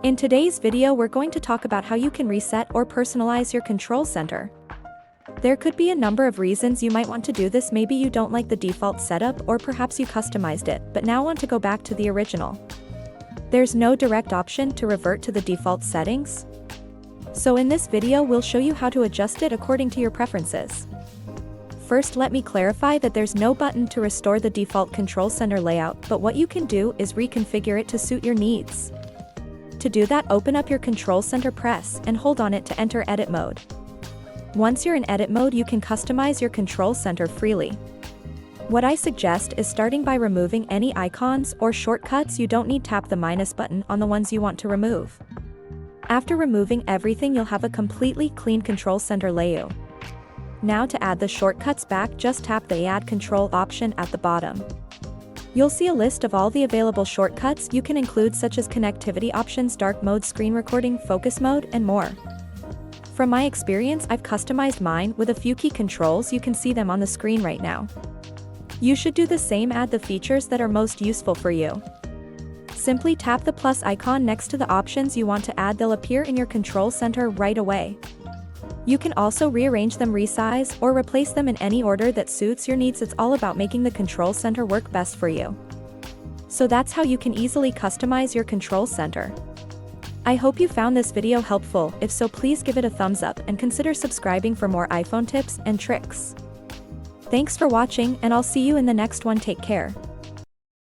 In today's video, we're going to talk about how you can reset or personalize your control center. There could be a number of reasons you might want to do this. Maybe you don't like the default setup, or perhaps you customized it, but now want to go back to the original. There's no direct option to revert to the default settings. So in this video, we'll show you how to adjust it according to your preferences. First, let me clarify that there's no button to restore the default control center layout, but what you can do is reconfigure it to suit your needs. To do that, open up your control center, press and hold on it to enter edit mode. Once you're in edit mode, you can customize your control center freely. What I suggest is starting by removing any icons or shortcuts you don't need. Tap the minus button on the ones you want to remove. After removing everything, you'll have a completely clean control center layout. Now to add the shortcuts back, just tap the Add Control option at the bottom. You'll see a list of all the available shortcuts you can include, such as connectivity options, dark mode, screen recording, focus mode, and more. From my experience, I've customized mine with a few key controls. You can see them on the screen right now. You should do the same. Add the features that are most useful for you. Simply tap the plus icon next to the options you want to add. They'll appear in your control center right away. You can also rearrange them, resize, or replace them in any order that suits your needs. It's all about making the control center work best for you. So that's how you can easily customize your control center. I hope you found this video helpful. If so, please give it a thumbs up and consider subscribing for more iPhone tips and tricks. Thanks for watching, and I'll see you in the next one. Take care.